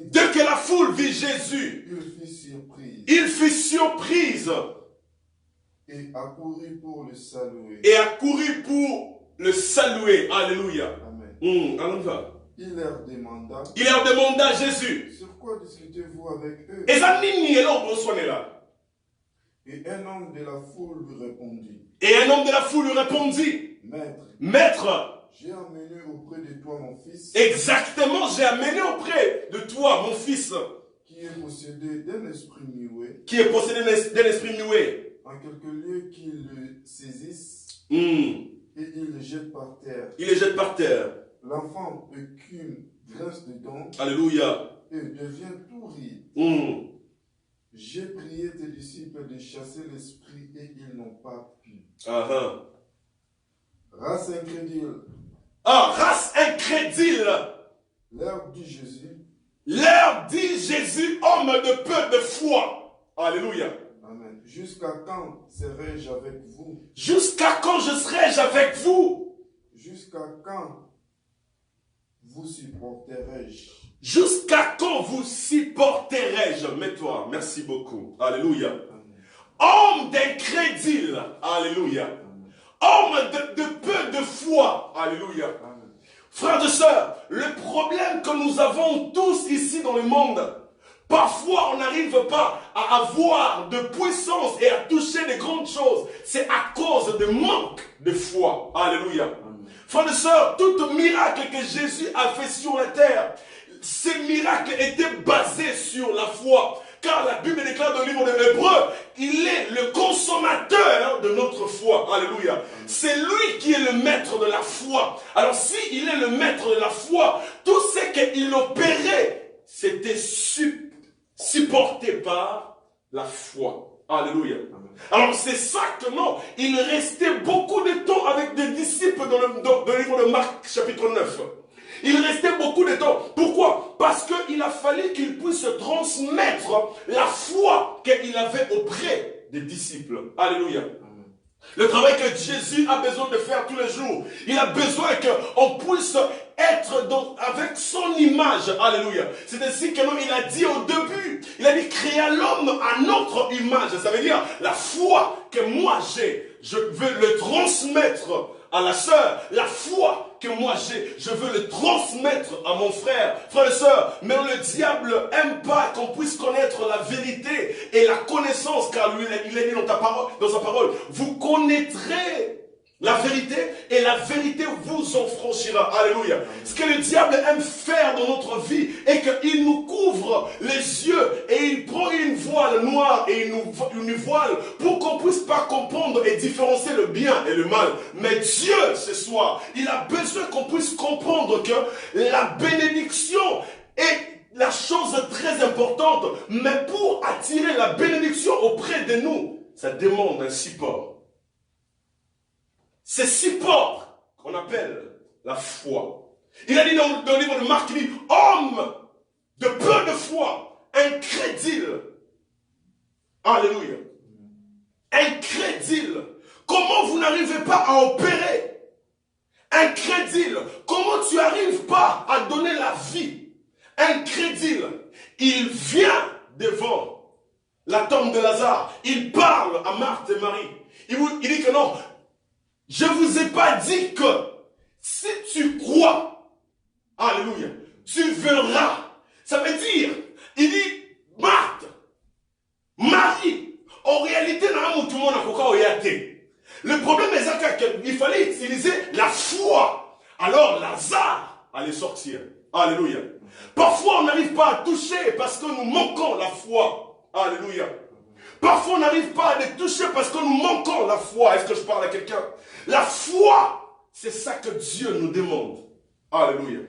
Dès que la foule vit Jésus, il fut surprise. Et accourut pour le saluer. Alléluia. Amen. On y va. Il leur demanda. Jésus. Sur quoi discutez-vous avec eux? Et un homme de la foule lui répondit. Maître. Maître. J'ai amené auprès de toi mon fils. Exactement, j'ai amené auprès de toi mon fils. Qui est possédé d'un esprit muet. En quelque lieu qu'il le saisisse. Et il le jette par terre. L'enfant écume, grince dedans. Alléluia. Et devient tout rire. J'ai prié tes disciples de chasser l'esprit et ils n'ont pas pu. Race incrédule. Race incrédule. Leur dit Jésus, homme de peu de foi. Alléluia. Amen. Jusqu'à quand serai-je avec vous? Jusqu'à quand je serai-je avec vous? Jusqu'à quand vous supporterai-je? Jusqu'à quand vous supporterai-je? Mets-toi. Merci beaucoup. Alléluia. Amen. Homme d'incrédule. Alléluia. Amen. Homme de peu de foi. Alléluia. Amen. Frères et sœurs, le problème que nous avons tous ici dans le monde, parfois on n'arrive pas à avoir de puissance et à toucher de grandes choses. C'est à cause de manque de foi. Alléluia. Amen. Frères et sœurs, tout miracle que Jésus a fait sur la terre, ces miracles étaient basés sur la foi. Car la Bible déclare dans le livre de l'Hébreu, il est le consommateur de notre foi. Alléluia. C'est lui qui est le maître de la foi. Alors s'il est le maître de la foi, tout ce qu'il opérait, c'était supporté par la foi. Alléluia. Alors c'est ça que non, il restait beaucoup de temps avec des disciples dans le livre de Marc chapitre 9. Il restait beaucoup de temps. Pourquoi? Parce qu'il a fallu qu'il puisse transmettre la foi qu'il avait auprès des disciples. Alléluia. Le travail que Jésus a besoin de faire tous les jours. Il a besoin qu'on puisse être avec son image. Alléluia. C'est ainsi que non, il a dit au début, il a dit créer l'homme à notre image. Ça veut dire la foi que moi j'ai, je veux le transmettre à la sœur. La foi que moi j'ai, je veux le transmettre à mon frère. Frères et sœurs, mais le diable n'aime pas qu'on puisse connaître la vérité et la connaissance, car lui, il est dit dans sa parole, vous connaîtrez la vérité et la vérité vous en franchira. Alléluia. Ce que le diable aime faire dans notre vie est qu'il nous couvre les yeux et il prend une voile noire et une voile pour qu'on puisse pas comprendre et différencier le bien et le mal. Mais Dieu, ce soir, il a besoin qu'on puisse comprendre que la bénédiction est la chose très importante. Mais pour attirer la bénédiction auprès de nous, ça demande un support. C'est support qu'on appelle la foi. Il a dit dans le livre de Marc, il dit, homme de peu de foi, incrédule. Alléluia. Incrédule. Comment vous n'arrivez pas à opérer? Incrédule. Comment tu n'arrives pas à donner la vie? Incrédule. Il vient devant la tombe de Lazare. Il parle à Marthe et Marie. Il dit que non, je ne vous ai pas dit que si tu crois, alléluia, tu verras. Ça veut dire, il dit, Marthe, Marie, en réalité, le problème est qu'il fallait utiliser la foi. Alors Lazare allait sortir. Alléluia. Parfois, on n'arrive pas à toucher parce que nous manquons la foi. Alléluia. Parfois, on n'arrive pas à les toucher parce que nous manquons la foi. Est-ce que je parle à quelqu'un? La foi, c'est ça que Dieu nous demande. Alléluia.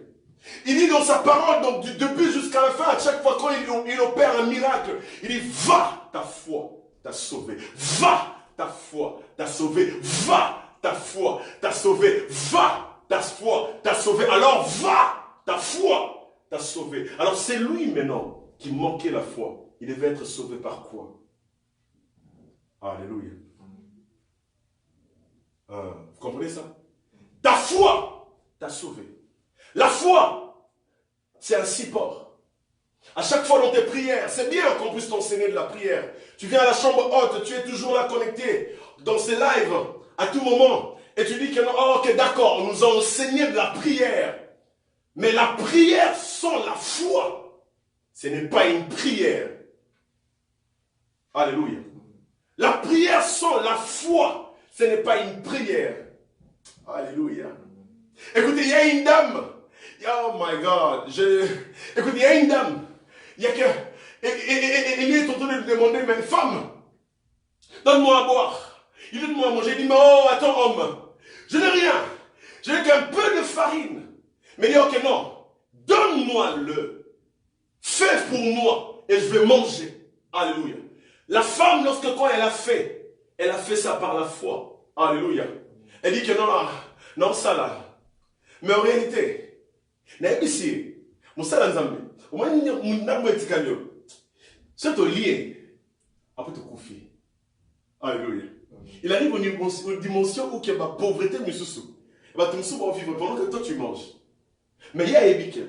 Il dit dans sa parole, donc du début jusqu'à la fin, à chaque fois qu'il opère un miracle, il dit, va, ta foi t'a sauvé. Va, ta foi t'a sauvé. Va, ta foi t'a sauvé. Va, ta foi t'a sauvé. Alors va, ta foi t'a sauvé. Alors c'est lui maintenant qui manquait la foi. Il devait être sauvé par quoi? Alléluia. Vous comprenez ça? Ta foi t'a sauvé. La foi, c'est un support. dans tes prières. C'est bien qu'on puisse t'enseigner de la prière. Tu viens à la chambre haute, tu es toujours là connecté dans ces lives à tout moment. Et tu dis que non, oh, ok, d'accord, on nous a enseigné de la prière. Mais la prière sans la foi, ce n'est pas une prière. Alléluia. La prière sans la foi, ce n'est pas une prière. Alléluia. Écoutez, il y a une dame. Oh my God. Écoutez, il y a une dame. Il y a que... il est en train de lui demander, mais femme, donne-moi à boire. Il donne-moi à manger. Il dit, mais oh, attends, homme. Je n'ai rien. Je n'ai qu'un peu de farine. Mais il dit, ok, non. Donne-moi-le. Fais pour moi. Et je vais manger. Alléluia. La femme, quand elle a fait ça par la foi. Alléluia. Elle dit que non, non, ça là. Mais en réalité, ici, mon salam zambi, au moins, mon âme est tikanyo. C'est au lié. Après, te confier. Alléluia. Il arrive aux dimensions où il y a ma pauvreté, mais sous. Tu vas vivre pendant que toi tu manges. Mais il y a Ebike.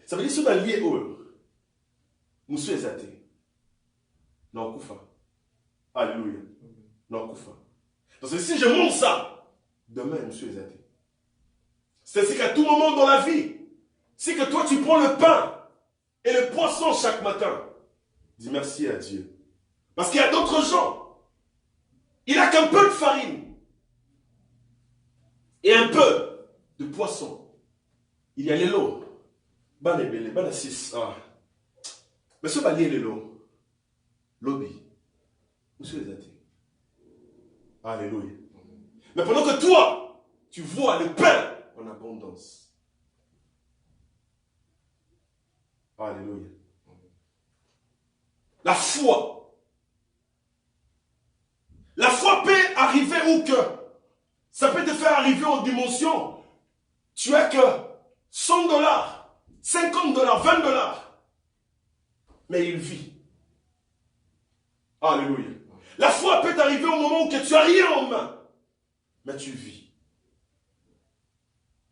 Ça veut dire que dans le lié où nous sommes athées. Non, Koufa. Alléluia. Non, Koufa. Parce que si je mange ça, demain, je suis athée. C'est-à-dire qu'à tout moment dans la vie, si que toi tu prends le pain et le poisson chaque matin, dis merci à Dieu. Parce qu'il y a d'autres gens, il n'a qu'un peu de farine et un peu de poisson. Il y a les lots. Banébélé, banassis. Mais ce balier les lots. Lobby. Monsieur les athées. Alléluia. Mais pendant que toi, tu vois le pain en abondance. Alléluia. La foi. La foi peut arriver où que ça peut te faire arriver aux dimensions. Tu as que $100, $50, $20. Mais il vit. Alléluia. La foi peut t'arriver au moment où que tu n'as rien en main. Mais tu vis.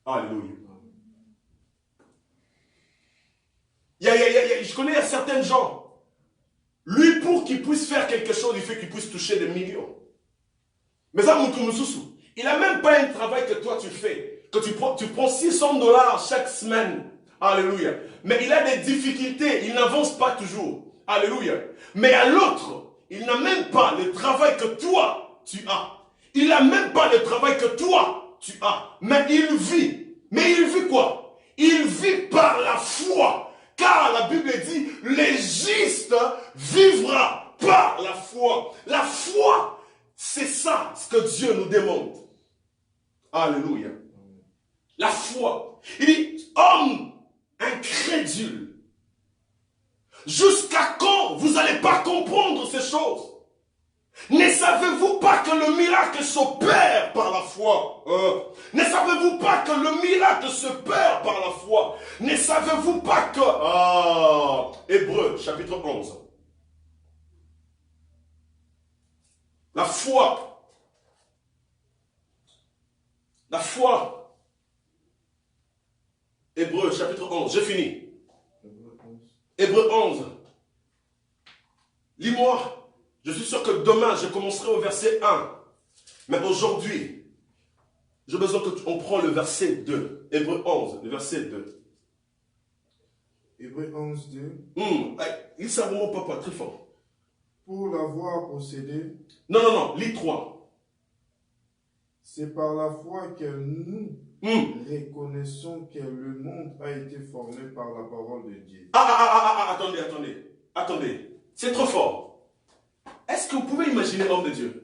Alléluia. Je connais certains gens. Lui, pour qu'il puisse faire quelque chose, il fait qu'il puisse toucher des millions. Mais ça, il n'a même pas un travail que toi tu fais. Que tu prends $600 chaque semaine. Alléluia. Mais il a des difficultés. Il n'avance pas toujours. Alléluia. Mais à l'autre, il n'a même pas le travail que toi tu as. Il n'a même pas le travail que toi tu as. Mais il vit. Mais il vit quoi? Il vit par la foi. Car la Bible dit, le juste vivra par la foi. La foi, c'est ça ce que Dieu nous demande. Alléluia. La foi. Il dit, homme incrédule. Jusqu'à quand vous n'allez pas comprendre ces choses? Ne savez-vous pas que le miracle s'opère par la foi? Ne savez-vous pas que le miracle se perd par la foi? Ne savez-vous pas que... Hébreux, chapitre 11. La foi. La foi. Hébreux, chapitre 11. J'ai fini. Hébreux 11. Lis-moi. Je suis sûr que demain, je commencerai au verset 1. Mais aujourd'hui, j'ai besoin qu'on prenne le verset 2. Hébreux 11, le verset 2. Hébreux 11, 2. Il s'est vraiment pas très fort. Pour l'avoir possédé. Non, lis 3. C'est par la foi que nous reconnaissons que le monde a été formé par la parole de Dieu. Attendez. C'est trop fort. Est-ce que vous pouvez imaginer l'homme de Dieu?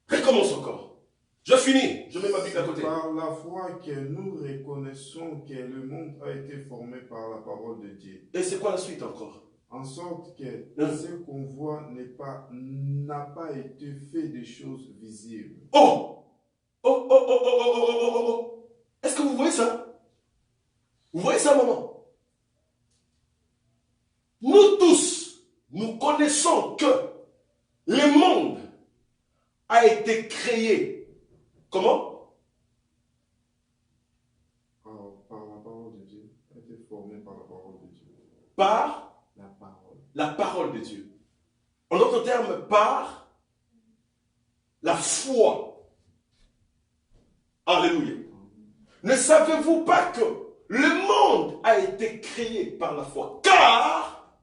Recommence encore. Je finis. Je mets ma Bible à côté. Par la foi que nous reconnaissons que le monde a été formé par la parole de Dieu. Et c'est quoi la suite encore? En sorte que ce qu'on voit n'a pas été fait de choses visibles. Est-ce que vous voyez ça? Vous voyez ça, maman? Nous tous, nous connaissons que le monde a été créé. Comment? Par la parole de Dieu. A été formé Par la parole de Dieu. En d'autres termes, par la foi. Alléluia. Ne savez-vous pas que le monde a été créé par la foi? Car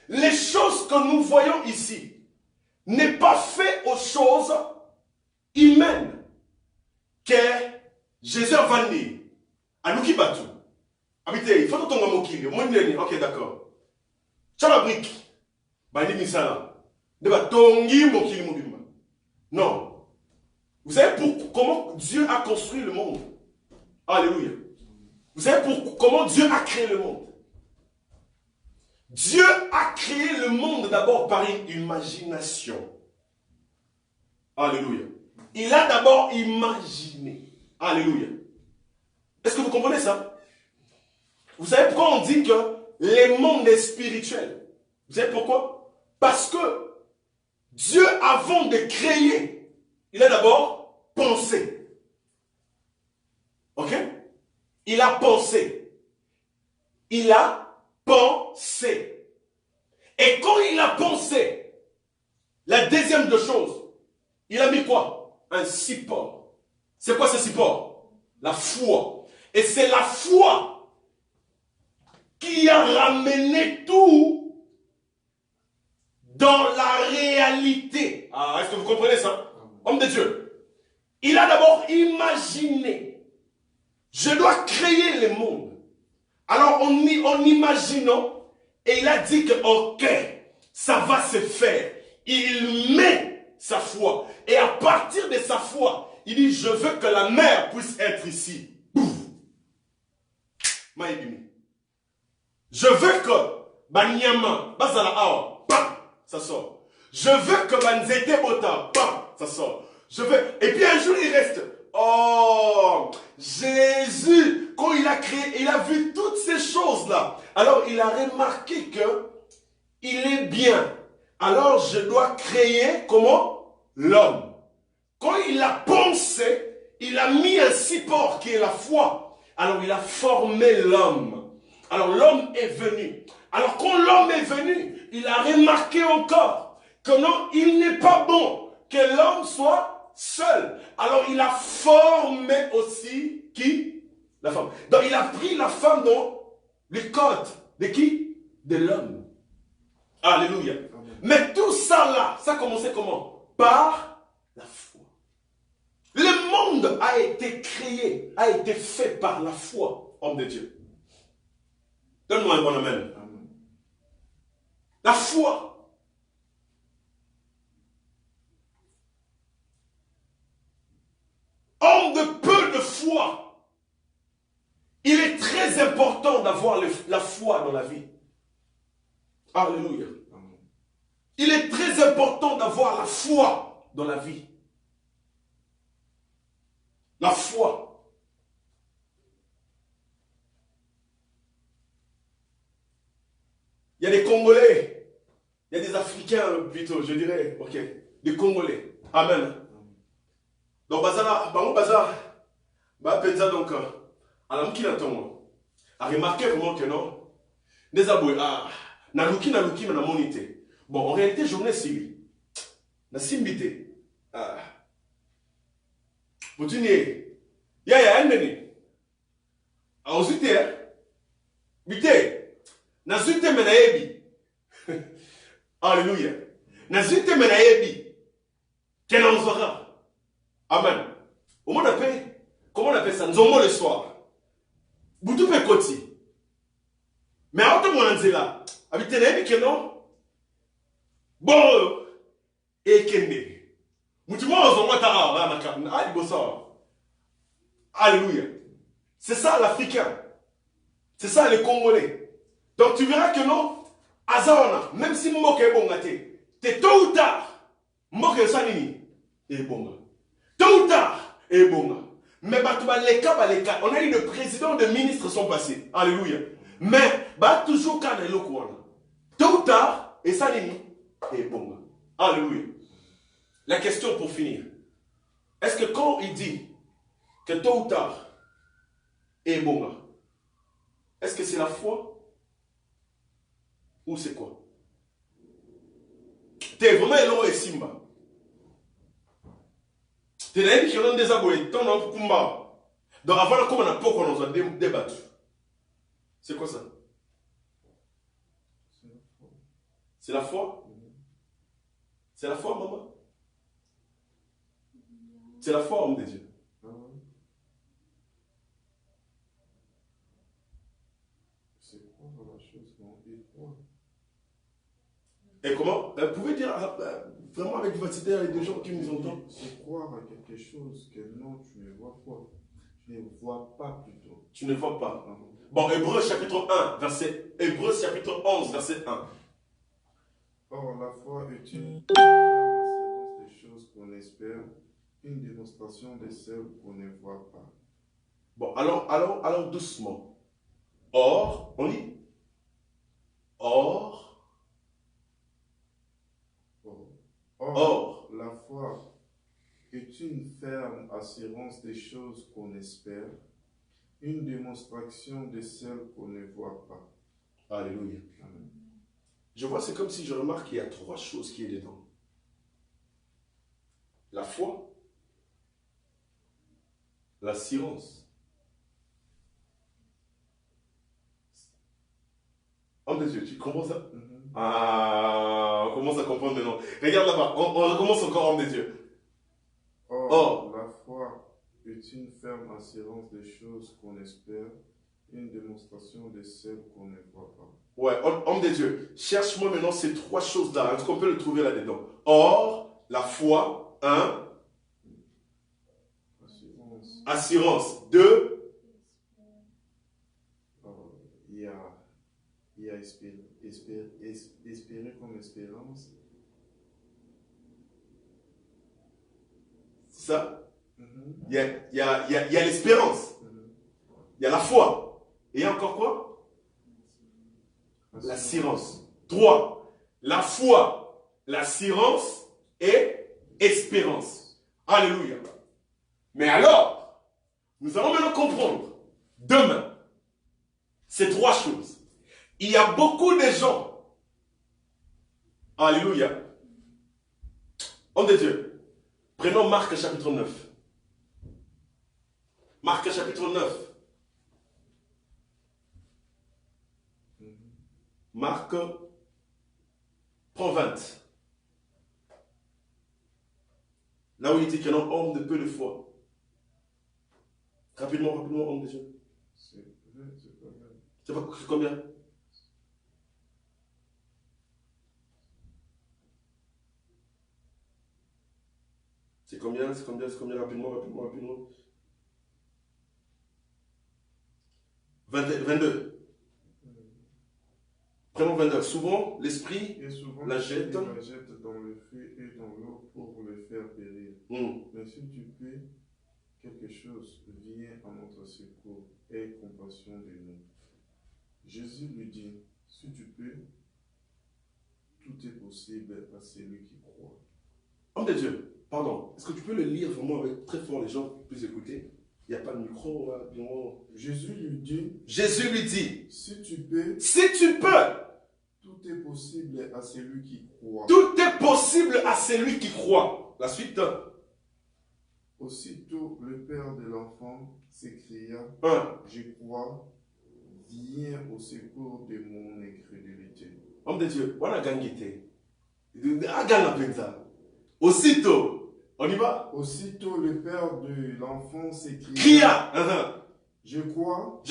les choses que nous voyons ici n'est pas fait aux choses humaines que Jésus va dire. Anuki Batu. Habitez, il faut que tu aies un mot. Ok, d'accord. Chala brique. Bani misala. Deba tongi mokili mobimba. Non. Vous savez comment Dieu a construit le monde? Alléluia. Vous savez comment Dieu a créé le monde? Dieu a créé le monde d'abord par une imagination. Alléluia. Il a d'abord imaginé. Alléluia. Est-ce que vous comprenez ça? Vous savez pourquoi on dit que le monde est spirituel? Vous savez pourquoi? Parce que Dieu, avant de créer, il a d'abord pensé. Ok? Il a pensé. Il a pensé. Et quand il a pensé, la deuxième de choses, il a mis quoi? Un support. C'est quoi ce support? La foi. Et c'est la foi qui a ramené tout dans la réalité. Ah, est-ce que vous comprenez ça? Homme de Dieu. Il a d'abord imaginé. Je dois créer le monde. Alors, en imaginant, et il a dit que, ok, ça va se faire. Il met sa foi. Et à partir de sa foi, il dit, je veux que la mer puisse être ici. Bouf. Je veux que Banyama, Bazala Awa, bam, ça sort. Je veux que Banzete Bota, bam, ça sort. Je veux. Et puis un jour, il reste. Oh, Jésus, quand il a créé, il a vu toutes ces choses-là. Alors, il a remarqué que il est bien. Alors, je dois créer, comment? L'homme. Quand il a pensé, il a mis un support qui est la foi. Alors, il a formé l'homme. Alors, l'homme est venu. Alors, quand l'homme est venu, il a remarqué encore que non, il n'est pas bon que l'homme soit seul. Alors, il a formé aussi qui? La femme. Donc, il a pris la femme dans le code de qui? De l'homme. Alléluia. Amen. Mais tout ça là, ça a commencé comment? Par la foi. Le monde a été créé, a été fait par la foi, homme de Dieu. Donne-moi un bon amen. Amen. La foi. Homme de peu de foi. Il est très important d'avoir la foi dans la vie. Alléluia. Amen. Il est très important d'avoir la foi dans la vie. La foi. Il y a des Congolais, il y a des Africains plutôt, je dirais, ok, des Congolais. Amen. Donc, Bazala, Penza, donc, à la Mkina Tongo, a remarqué vraiment que non, des aboués, Naluki, mais na monité. Bon, en réalité, journée civile, na simbité, vous tenez, ya, un meni, a osité, bité, na zute menaebi, alléluia, na zute menaebi, quel en sera? Amen. Au monde appelle, comment on appelle ça? Nous avons le soir. Boutou pe koti. Mais à autre moment, on là. Habitez les que non. Bon. Et kende. Moutima, on va t'arranger. Alléluia. C'est ça l'Africain. C'est ça les Congolais. Donc tu verras que non. Azana, même si Mboka est bon gâté. T'es tôt ou tard. Mboka est sanini. Et bon. Tôt ou tard, et bon. Mais les cas, on a eu le président, de ministres sont passés. Alléluia. Mais, toujours quand il est là. Tôt ou tard, et ça et bon. Alléluia. La question pour finir. Est-ce que quand il dit que tôt ou tard, et bon, est-ce que c'est la foi Ou c'est quoi? T'es vraiment éloigné et Simba. T'es là qui ont des abonnés, t'en as pour combat. Donc avant, comme on a pas qu'on a débattu. C'est quoi ça? C'est la foi? C'est la foi, maman? C'est la foi, homme de Dieu. C'est quoi la chose qu'on dit? Et comment? Vous pouvez dire vraiment avec vivacité avec des gens qui nous entendent? C'est croire à quelque chose que non, tu ne vois pas. Tu ne vois pas plutôt. Tu ne vois pas. Bon, Hébreux chapitre 1, Hébreux chapitre 11, verset 1. Or, la foi est une assurance des choses qu'on espère, une démonstration de celles qu'on ne voit pas. Bon, allons doucement. Or, on lit. Or, la foi est une ferme assurance des choses qu'on espère, une démonstration de celles qu'on ne voit pas. Alléluia. Amen. Je vois, c'est comme si je remarque qu'il y a trois choses qui est dedans. La foi, l'assurance. Homme de Dieu, tu comprends ça? Ah, on commence à comprendre maintenant. Regarde là-bas, on recommence encore, homme de Dieu. Or, la foi est une ferme assurance des choses qu'on espère, une démonstration de celles qu'on ne voit pas. Ouais, homme de Dieu, cherche-moi maintenant ces trois choses-là. Est-ce qu'on peut le trouver là-dedans? Or, la foi, un. Assurance. Deux. Il y a espérer comme espérance. C'est ça? Il y a l'espérance. Il y a la foi. Et il y a encore quoi? L'assurance. 3. La foi, l'assurance et espérance. Alléluia. Mais alors, nous allons maintenant comprendre demain ces trois choses. Il y a beaucoup de gens. Alléluia. Homme de Dieu. Prenons Marc chapitre 9. Marc chapitre 9. Marc, prends 20. Là où il dit qu'il y a un homme de peu de foi. Rapidement, homme de Dieu. C'est combien? C'est combien, rapidement. 22. Prenons 22. Souvent, l'esprit la jette dans le feu et dans l'eau pour le faire périr. Mais si tu peux quelque chose, viens à notre secours. Aie compassion de nous. Jésus lui dit, si tu peux, tout est possible à celui qui croit. Homme de Dieu. Pardon, est-ce que tu peux le lire vraiment avec très fort, les gens puissent écouter? Il n'y a pas de micro, là, bien. Jésus lui dit, si tu peux, tout est possible à celui qui croit. Tout est possible à celui qui croit. La suite. Aussitôt, le père de l'enfant s'écria, je crois, viens au secours de mon incrédulité. Homme de Dieu, on a gagné. Aussitôt, on y va? Aussitôt, le père de l'enfant s'écria, je crois,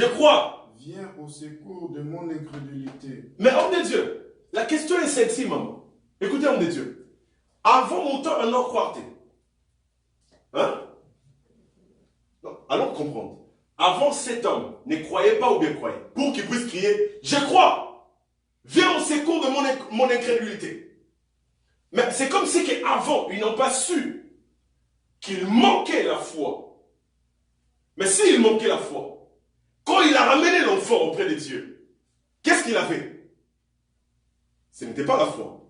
viens au secours de mon incrédulité. Mais homme de Dieu, la question est celle-ci, maman. Écoutez, homme de Dieu. Avant mon temps, un homme croit. Non, allons comprendre. Avant cet homme ne croyait pas ou bien croyait. Pour qu'il puisse crier, je crois, viens au secours de mon incrédulité. Mais c'est comme si qu'avant, ils n'ont pas su qu'il manquait la foi. Mais s'il manquait la foi, quand il a ramené l'enfant auprès de Dieu, qu'est-ce qu'il a fait? Ce n'était pas la foi.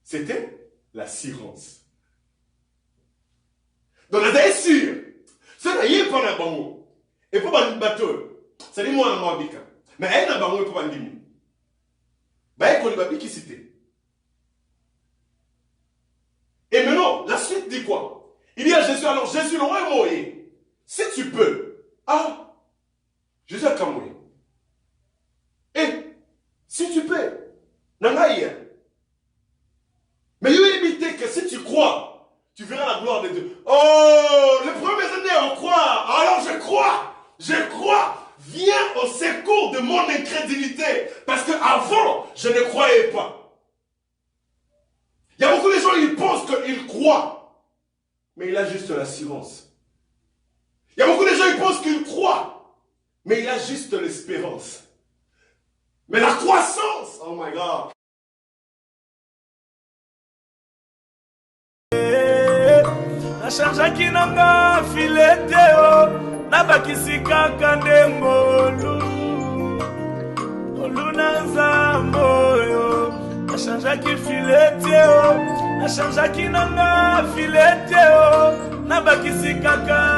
C'était l'assurance. Donc, la est sûr. Ce n'est pas un bango. Et pour un bateau, c'est moi un mobika. Mais elle n'a pas un bango. qui cité. Et maintenant, la suite dit quoi? Il dit à Jésus, alors Jésus, le roi Moïse, si tu peux. Ah, Jésus a camoué. Et si tu peux, Nangaïa. Mais il veut éviter que si tu crois, tu verras la gloire de Dieu. Oh, les premiers années, on croit. Alors je crois. Je crois. Viens au secours de mon incrédulité. Parce qu'avant, je ne croyais pas. Il y a beaucoup de gens, ils pensent qu'ils croient. Mais il a juste l'assurance. Il y a beaucoup de gens, ils pensent qu'ils croient. Mais il a juste l'espérance. Mais la croissance, oh my God. Nachanjaki nanga fileteo nabakisi kaka ndengolu oluna nzamboyo nachanjaki fileteo nachanjaki nanga fileteo nabakisi kaka